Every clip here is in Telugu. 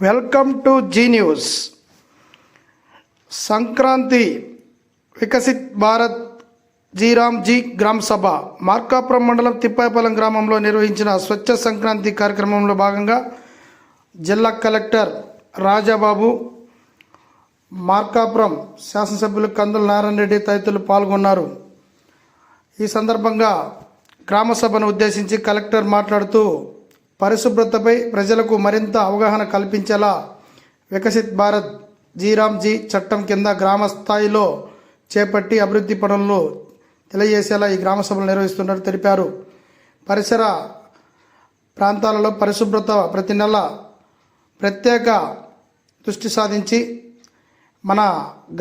Welcome to Zee News. సంక్రాంతి వికసిత్ భారత్ జీరామ్జీ గ్రామ సభ మార్కాపురం మండలం తిప్పాయిపాలెం గ్రామంలో నిర్వహించిన స్వచ్ఛ సంక్రాంతి కార్యక్రమంలో భాగంగా జిల్లా కలెక్టర్ రాజాబాబు, మార్కాపురం శాసనసభ్యులు కందుల నారాయణ రెడ్డి తదితరులు పాల్గొన్నారు. ఈ సందర్భంగా గ్రామ సభను ఉద్దేశించి కలెక్టర్ మాట్లాడుతూ పరిశుభ్రతపై ప్రజలకు మరింత అవగాహన కల్పించేలా వికసిత్ భారత్ జీరామ్జీ చట్టం కింద గ్రామ స్థాయిలో చేపట్టి అభివృద్ధి పనులను తెలియజేసేలా ఈ గ్రామ సభలు నిర్వహిస్తున్నట్టు తెలిపారు. పరిసర ప్రాంతాలలో పరిశుభ్రత ప్రతి నెల ప్రత్యేక దృష్టి సాధించి మన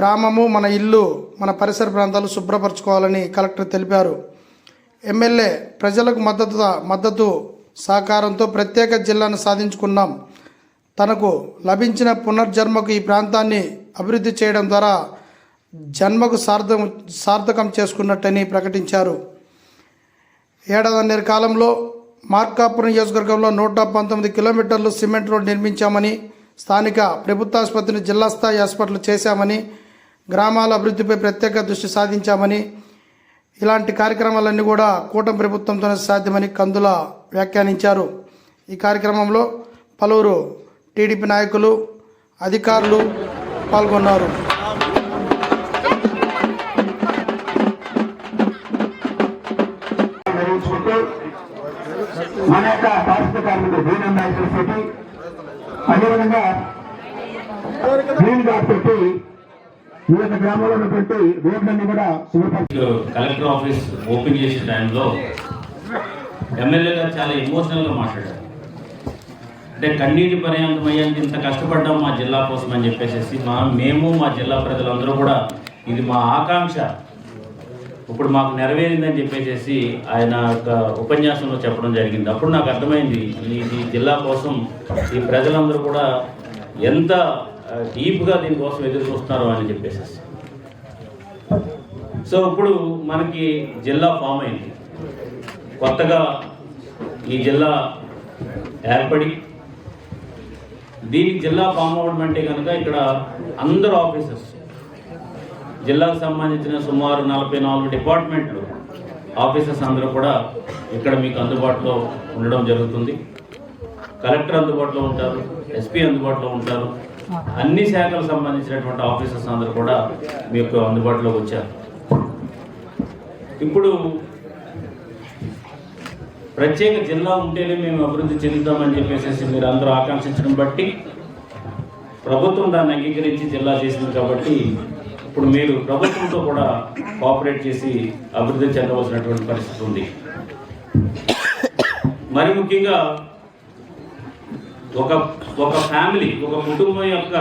గ్రామము, మన ఇల్లు, మన పరిసర ప్రాంతాలు శుభ్రపరచుకోవాలని కలెక్టర్ తెలిపారు. ఎమ్మెల్యే ప్రజలకు మద్దతు సహకారంతో ప్రత్యేక జిల్లాను సాధించుకున్నాం. తనకు లభించిన పునర్జన్మకు ఈ ప్రాంతాన్ని అభివృద్ధి చేయడం ద్వారా జన్మకు సార్థకం చేసుకున్నట్టని ప్రకటించారు. ఏడాదిన్నర కాలంలో మార్కాపురం నియోజకవర్గంలో 119 కిలోమీటర్లు సిమెంట్ రోడ్ నిర్మించామని, స్థానిక ప్రభుత్వ ఆసుపత్రిని జిల్లా స్థాయి హాస్పిటల్ చేశామని, గ్రామాల అభివృద్ధిపై ప్రత్యేక దృష్టి సాధించామని, ఇలాంటి కార్యక్రమాలన్నీ కూడా కూటమి ప్రభుత్వంతోనే సాధ్యమని కందుల వ్యాఖ్యానించారు. ఈ కార్యక్రమంలో పలువురు టీడీపీ నాయకులు, అధికారులు పాల్గొన్నారు. మన యొక్క రాష్ట్ర కార్మికులు గ్రీన్ అంబాసిడర్ పెట్టి, అదేవిధంగా గ్రీన్ కార్డ్ పెట్టి ఈ యొక్క గ్రామంలో ఉన్నటువంటి రోడ్లన్నీ కూడా కలెక్టర్ ఆఫీస్ ఓపెన్ చేసే టైంలో ఎమ్మెల్యే గారు చాలా ఎమోషనల్గా మాట్లాడారు. అంటే కన్నీటి పర్యంతం అయ్యానికి ఇంత కష్టపడ్డాం మా జిల్లా కోసం అని చెప్పేసి మేము మా జిల్లా ప్రజలందరూ కూడా ఇది మా ఆకాంక్ష ఇప్పుడు మాకు నెరవేరిందని చెప్పేసి ఆయన యొక్క ఉపన్యాసంలో చెప్పడం జరిగింది. అప్పుడు నాకు అర్థమైంది ఈ జిల్లా కోసం ఈ ప్రజలందరూ కూడా ఎంత డీప్గా దీనికోసం ఎదురు చూస్తున్నారో అని చెప్పేసి. సో ఇప్పుడు మనకి జిల్లా ఫామ్ అయింది, కొత్తగా ఈ జిల్లా ఏర్పడి దీనికి జిల్లా ఫామ్ అవ్వడం అంటే కనుక ఇక్కడ అందరు ఆఫీసర్స్, జిల్లాకు సంబంధించిన సుమారు 44 డిపార్ట్మెంట్లు ఆఫీసర్స్ అందరూ కూడా ఇక్కడ మీకు అందుబాటులో ఉండడం జరుగుతుంది. కలెక్టర్ అందుబాటులో ఉంటారు, ఎస్పీ అందుబాటులో ఉంటారు, అన్ని శాఖలకు సంబంధించినటువంటి ఆఫీసర్స్ అందరూ కూడా మీకు అందుబాటులోకి వచ్చారు. ఇప్పుడు ప్రత్యేక జిల్లా ఉంటేనే మేము అభివృద్ధి చెందుతామని చెప్పేసి మీరు అందరూ ఆకాంక్షించడం బట్టి ప్రభుత్వం దాన్ని అంగీకరించి జిల్లా చేసింది. కాబట్టి ఇప్పుడు మీరు ప్రభుత్వంతో కూడా కోఆపరేట్ చేసి అభివృద్ధి చెందవలసినటువంటి పరిస్థితి ఉంది. మరి ముఖ్యంగా ఒక ఫ్యామిలీ, ఒక కుటుంబం యొక్క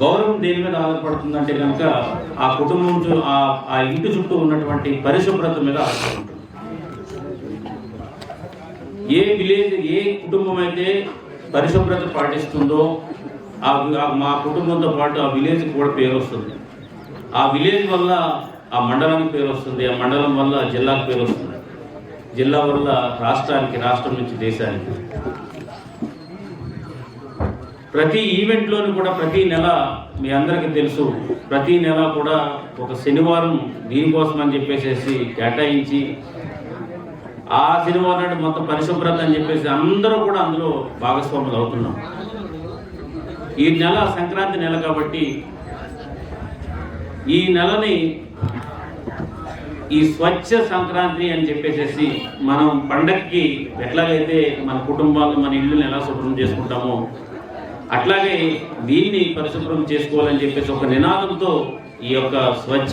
గౌరవం దేని మీద ఆధారపడుతుందంటే కనుక ఆ కుటుంబం ఆ ఇంటి చుట్టూ ఉన్నటువంటి పరిశుభ్రత మీద ఆధారపడుతుంది. ఏ విలేజ్, ఏ కుటుంబం అయితే పరిశుభ్రత పాటిస్తుందో మా కుటుంబంతో పాటు ఆ విలేజ్ కూడా పేరు వస్తుంది. ఆ విలేజ్ వల్ల ఆ మండలానికి పేరు వస్తుంది, ఆ మండలం వల్ల జిల్లాకు పేరు వస్తుంది, జిల్లా వల్ల రాష్ట్రానికి, రాష్ట్రం నుంచి దేశానికి. ప్రతి ఈవెంట్లోని కూడా ప్రతి నెల మీ అందరికీ తెలుసు, ప్రతి నెల కూడా ఒక శనివారం దీనికోసం అని చెప్పేసి కేటాయించి ఆ శనివారం నాడు మొత్తం పరిశుభ్రత అని చెప్పేసి అందరూ కూడా అందులో భాగస్వాములు అవుతున్నాం. ఈ నెల సంక్రాంతి నెల కాబట్టి ఈ నెలని ఈ స్వచ్ఛ సంక్రాంతి అని చెప్పేసి మనం పండగకి ఎట్లాగైతే మన కుటుంబాలను, మన ఇళ్ళని ఎలా శుభ్రం చేసుకుంటామో అట్లాగే దీన్ని పరిశుభ్రం చేసుకోవాలని చెప్పేసి ఒక నినాదంతో ఈ యొక్క స్వచ్ఛ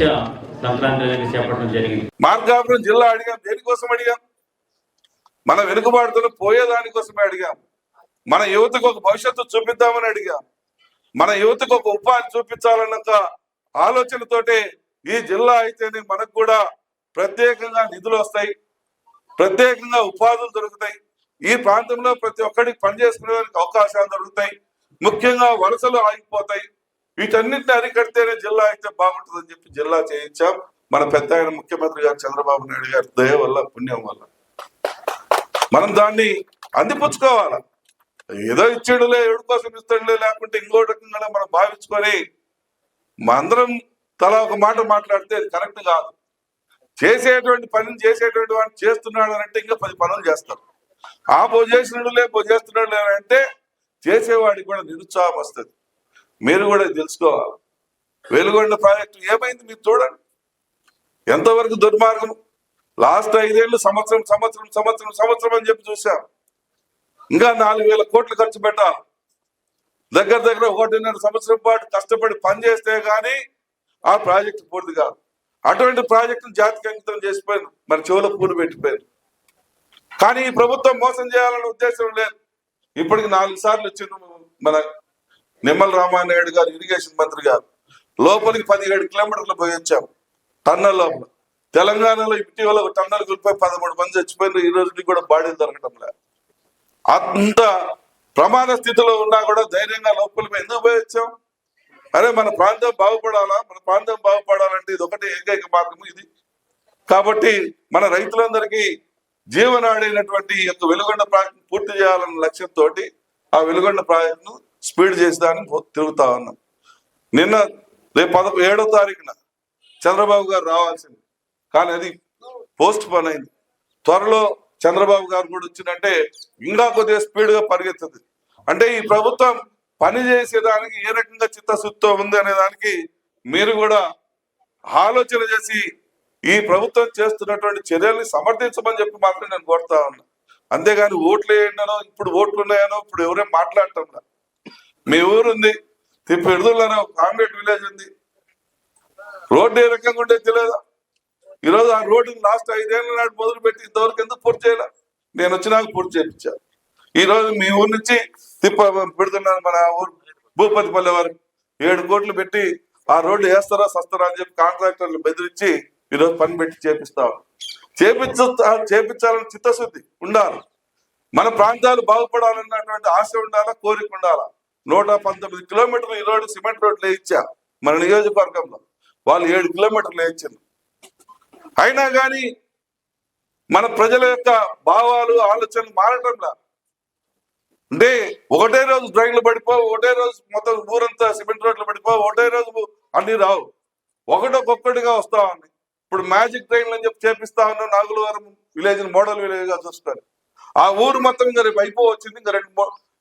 సంక్రాంతి అనేది చేపట్టడం జరిగింది. మార్కాపురం జిల్లా అడిగాం, దేనికోసం అడిగాం? మన వెనుకబాటుతో పోయేదానికోసమే అడిగాం. మన యువతకు ఒక భవిష్యత్తు చూపిద్దామని అడిగాం. మన యువతకు ఒక ఉపాధి చూపించాలన్న ఆలోచనతోటే ఈ జిల్లా అయితేనే మనకు కూడా ప్రత్యేకంగా నిధులు వస్తాయి, ప్రత్యేకంగా ఉపాధులు దొరుకుతాయి, ఈ ప్రాంతంలో ప్రతి ఒక్కరికి పనిచేసుకునేదానికి అవకాశాలు దొరుకుతాయి, ముఖ్యంగా వలసలు ఆగిపోతాయి. వీటన్నిటిని అరికడితేనే జిల్లా అయితే బాగుంటుందని చెప్పి జిల్లా చేయించాం. మన పెద్ద ఆయన ముఖ్యమంత్రి గారు చంద్రబాబు నాయుడు గారి దయ వల్ల, పుణ్యం వల్ల మనం దాన్ని అందిపుచ్చుకోవాలి. ఏదో ఇచ్చాడులే, ఎవరి కోసం ఇస్తాడులే, లేకుంటే ఇంకో రకంగా మనం భావించుకొని అందరం తలా ఒక మాట మాట్లాడితే అది కరెక్ట్ కాదు. చేసేటువంటి పనిని చేసేటువంటి వాడిని చేస్తున్నాడు అని అంటే ఇంకా 10 పనులు చేస్తారు. ఆ చేస్తున్నాడు అంటే చేసేవాడికి కూడా నిరుత్సాహం వస్తుంది. మీరు కూడా తెలుసుకోవాలి. వెలుగొండ ప్రాజెక్టు ఏమైంది మీరు చూడండి, ఎంతవరకు దుర్మార్గం. లాస్ట్ 5 ఏళ్ళు సంవత్సరం అని చెప్పి చూసాం. ఇంకా 4,000 కోట్లు ఖర్చు పెట్టాలి. దగ్గర 1.5 సంవత్సరం పాటు కష్టపడి పనిచేస్తే గానీ ఆ ప్రాజెక్టు పూర్తి కాదు. అటువంటి ప్రాజెక్టును జాతికి అంకితం చేసిపోయారు, మరి చెవులో పూలు పెట్టిపోయారు. కానీ ఈ ప్రభుత్వం మోసం చేయాలనే ఉద్దేశం లేదు. ఇప్పటికి 4 సార్లు వచ్చింది మన నిమ్మల రామానాయుడు గారు, ఇరిగేషన్ మంత్రి గారు. లోపలికి 17 కిలోమీటర్లు పోయి వచ్చాం టన్నల్ లోపల. తెలంగాణలో ఇటీవల ఒక టన్నల్ కూలిపోయి 13 మంది చచ్చిపోయినారు. ఈ రోజుకి కూడా బాడీలు దొరకటం లేదు. అంత ప్రమాద స్థితిలో ఉన్నా కూడా ధైర్యంగా లోపలికి ఎందుకు పోయి వచ్చాం? అరే మన ప్రాంతం బాగుపడాలంటే ఇది ఒకటి ఏకైక మార్గం ఇది. కాబట్టి మన రైతులందరికీ జీవనాడైనటువంటి ఈ యొక్క వెలుగొండ ప్రాజెక్టు పూర్తి చేయాలన్న లక్ష్యంతో ఆ వెలుగొండ ప్రాజెక్టును స్పీడ్ చేసేదానికి తిరుగుతా ఉన్నాం. నిన్న రేపు 7వ తారీఖున చంద్రబాబు గారు రావాల్సింది, కానీ అది పోస్ట్ పోన్ అయింది. త్వరలో చంద్రబాబు గారు కూడా వచ్చిందంటే ఇంకా కొద్దిగా స్పీడ్ గా పరిగెత్తుంది. అంటే ఈ ప్రభుత్వం పని చేసేదానికి ఏ రకంగా చిత్తశుద్ధితో ఉంది అనే దానికి మీరు కూడా ఆలోచన చేసి ఈ ప్రభుత్వం చేస్తున్నటువంటి చర్యల్ని సమర్థించమని చెప్పి మాత్రం నేను కోరుతా ఉన్నా. అంతేగాని ఓట్లు వేయండానో ఇప్పుడు ఓట్లు ఉన్నాయనో ఇప్పుడు ఎవరేం మాట్లాడటం. మీ ఊరుంది తిప్పిడుదలనో కాంగ్రెట్ విలేజ్ ఉంది, రోడ్డు ఏ రకంగా ఉంటే తెలియదా? ఈరోజు ఆ రోడ్డుని లాస్ట్ 5 ఏళ్ల నాడు మొదలు పెట్టి ఇంతవరకు ఎందుకు పూర్తి చేయాల? నేను వచ్చినాక పూర్తి చేయించాను. ఈ రోజు మీ ఊరు నుంచి పెడుతున్నాను మన ఊరు భూపతిపల్లి వరకు 7 కోట్లు పెట్టి ఆ రోడ్డు వేస్తారా సస్తారా అని చెప్పి కాంట్రాక్టర్లు బెదిరించి ఈరోజు పని పెట్టి చేపిస్తాం. చేపించాలని చిత్తశుద్ధి ఉండాలి. మన ప్రాంతాలు బాగుపడాలన్నటువంటి ఆశ ఉండాలా, కోరిక ఉండాలా. 119 కిలోమీటర్లు ఈ రోడ్డు సిమెంట్ రోడ్లు వేయించా మన నియోజకవర్గంలో. వాళ్ళు 7 కిలోమీటర్లు వేయించారు. అయినా కానీ మన ప్రజల యొక్క భావాలు ఆలోచనలు మారటంలా. అంటే ఒకటే రోజు డ్రైన్లు పడిపోవు, ఒకటే రోజు మొత్తం ఊరంతా సిమెంట్ రోడ్లు పడిపోవు, ఒకటే రోజు అన్ని రావు, ఒక్కొక్కటిగా వస్తా ఉన్నాయి. ఇప్పుడు మ్యాజిక్ ట్రైన్లు అని చెప్పి చేపిస్తా ఉన్నాం. నాగులవరం విలేజ్ మోడల్ విలేజ్ గా చూస్తారు. ఆ ఊరు మొత్తం ఇంకా రేపు అయిపోవచ్చింది.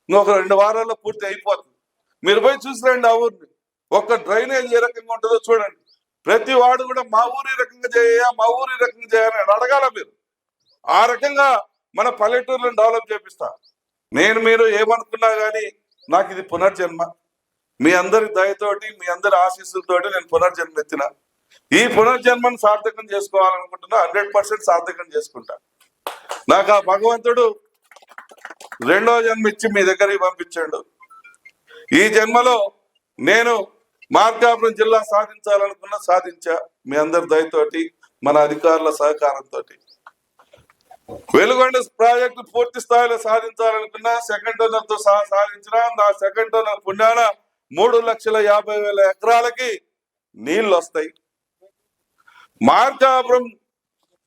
ఇంకొక 2 వారాల్లో పూర్తి అయిపోతుంది. మీరు పోయి చూసిరండి ఆ ఊరిని. ఒక్క డ్రైనేజ్ ఏ రకంగా ఉంటుందో చూడండి. ప్రతి వాడు కూడా మా ఊరు ఈ రకంగా చేయాలని అడగాల మీరు. ఆ రకంగా మన పల్లెటూరులను డెవలప్ చేపిస్తా. మీరు ఏమనుకున్నా కానీ నాకు ఇది పునర్జన్మ. మీ అందరి దయతోటి, మీ అందరి ఆశీస్సులతోటి నేను పునర్జన్మ ఎత్తిన. ఈ పునర్జన్మను సార్థకం చేసుకోవాలనుకుంటున్నా. 100% సార్థకం చేసుకుంటా. నాకు ఆ భగవంతుడు 2వ జన్మ ఇచ్చి మీ దగ్గరికి పంపించాడు. ఈ జన్మలో నేను మార్కాపురం జిల్లా సాధించాలనుకున్నా సాధించా. మీ అందరి దయతోటి, మన అధికారుల సహకారంతో. వెలుగొండ ప్రాజెక్టు పూర్తి స్థాయిలో సాధించాలనుకున్నా సెకండ్ టర్నర్ తో సహా సాధించిన నా సెకండ్ టర్నర్ పుణ్యాన 3,50,000 ఎకరాలకి నీళ్లు వస్తాయి. మార్కాపురం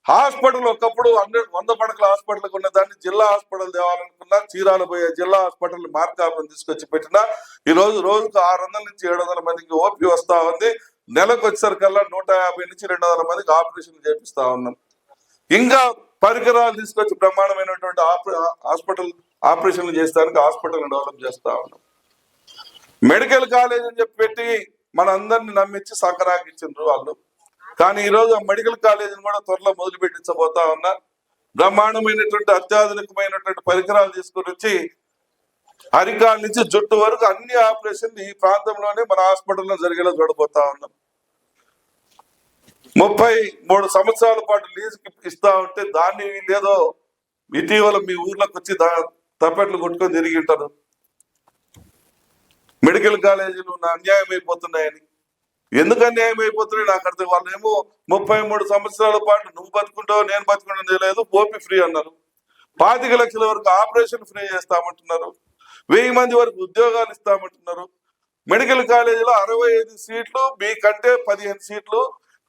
హాస్పిటల్ ఒకప్పుడు 100 పడకల హాస్పిటల్ ఉన్న దాన్ని జిల్లా హాస్పిటల్ తేవాలనుకున్నా చీరాల పోయే జిల్లా హాస్పిటల్ మార్కాపురం తీసుకొచ్చి పెట్టినా ఈ రోజుకు 600 నుంచి 700 మందికి ఓపీ వస్తా ఉంది. నెలకు వచ్చేసరికల్లా 150 నుంచి 200 మందికి ఆపరేషన్ చేపిస్తా ఉన్నాం. ఇంకా పరికరాలు తీసుకొచ్చి బ్రహ్మాండమైనటువంటి హాస్పిటల్ ఆపరేషన్లు చేస్తానికి హాస్పిటల్ డెవలప్ చేస్తా ఉన్నాం. మెడికల్ కాలేజ్ అని చెప్పి పెట్టి మన అందరిని నమ్మించి సంకరాకిచ్చిండ్రు వాళ్ళు. కానీ ఈ రోజు ఆ మెడికల్ కాలేజీని కూడా త్వరలో మొదలు పెట్టించబోతా ఉన్నా. బ్రహ్మాండమైనటువంటి అత్యాధునికమైనటువంటి పరికరాలు తీసుకుని వచ్చి అరికాల నుంచి జుట్టు వరకు అన్ని ఆపరేషన్లు ఈ ప్రాంతంలోనే మన హాస్పిటల్లో జరిగేలా చూడబోతా ఉన్నాం. 33 సంవత్సరాల పాటు లీజుకి ఇస్తా ఉంటే దాన్ని వీళ్ళేదో ఇటీవల మీ ఊర్లోకి వచ్చి తప్పెట్లు కొట్టుకొని తిరిగి ఉంటారు. మెడికల్ కాలేజీలు అన్యాయం అయిపోతున్నాయని. ఎందుకు అన్యాయం అయిపోతున్నాయి నాకు అర్థం. వాళ్ళు ఏమో 33 సంవత్సరాల పాటు నువ్వు బతుకుంటావు నేను బతుకుంటావు లేదు, ఓపీ ఫ్రీ అన్నారు. 25 లక్షల వరకు ఆపరేషన్ ఫ్రీ చేస్తామంటున్నారు. 1000 మంది వరకు ఉద్యోగాలు ఇస్తామంటున్నారు. మెడికల్ కాలేజీలో 65 సీట్లు మీకంటే 15 సీట్లు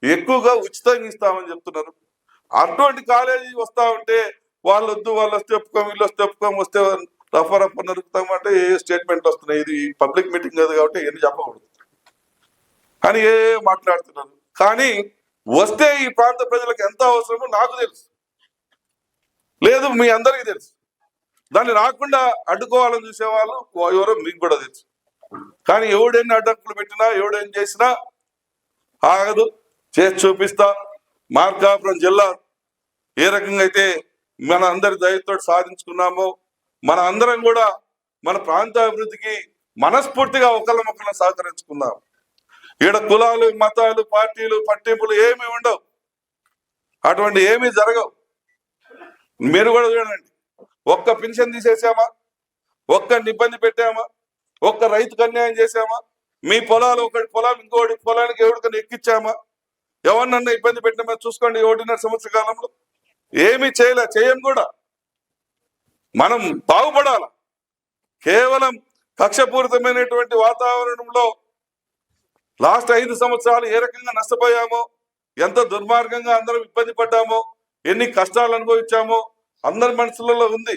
ఎక్కువగా ఉచితంగా ఇస్తామని చెప్తున్నారు. అటువంటి కాలేజీ వస్తా ఉంటే వాళ్ళు వద్దు, వాళ్ళు వస్తే ఒప్పుకోం, వీళ్ళు వస్తే ఒప్పుకోం, వస్తే రఫా నరుకుతామంటే ఏ స్టేట్మెంట్లు వస్తున్నాయి, ఇది పబ్లిక్ మీటింగ్ కాదు కాబట్టి ఎన్ని చెప్పకూడదు అని ఏ మాట్లాడుతున్నారు. కానీ వస్తే ఈ ప్రాంత ప్రజలకు ఎంత అవసరమో నాకు తెలుసు, లేదు మీ అందరికీ తెలుసు. దాన్ని రాకుండా అడ్డుకోవాలని చూసేవాళ్ళు ఎవరో మీకు కూడా తెలుసు. కానీ ఎవడెన్ని అడ్డంకులు పెట్టినా ఎవడేం చేసినా ఆగదు, చేసి చూపిస్తా. మార్కాపురం జిల్లా ఏ రకంగా అయితే మన అందరి దయతో సాధించుకున్నామో, మన అందరం కూడా మన ప్రాంత అభివృద్ధికి మనస్ఫూర్తిగా ఒకళ్ళ సహకరించుకుందాం. ఈడ కులాలు, మతాలు, పార్టీలు, పట్టింపులు ఏమి ఉండవు, అటువంటి ఏమీ జరగవు. మీరు కూడా చూడండి, ఒక్క పెన్షన్ తీసేసామా, ఒక్కరిని ఇబ్బంది పెట్టామా, ఒక్క రైతుకు అన్యాయం చేశామా, మీ పొలాలు ఒకటి పొలం ఇంకోటి పొలానికి ఎవరికైనా ఎక్కించామా, ఎవరినన్నా ఇబ్బంది పెట్టినామా చూసుకోండి. 1.5 సంవత్సర కాలంలో ఏమీ చేయం కూడా. మనం బాగుపడాల. కేవలం కక్షపూరితమైనటువంటి వాతావరణంలో లాస్ట్ 5 సంవత్సరాలు ఏ రకంగా నష్టపోయామో, ఎంత దుర్మార్గంగా అందరం ఇబ్బంది పడ్డామో, ఎన్ని కష్టాలు అనుభవించామో అందరి మనసులలో ఉంది.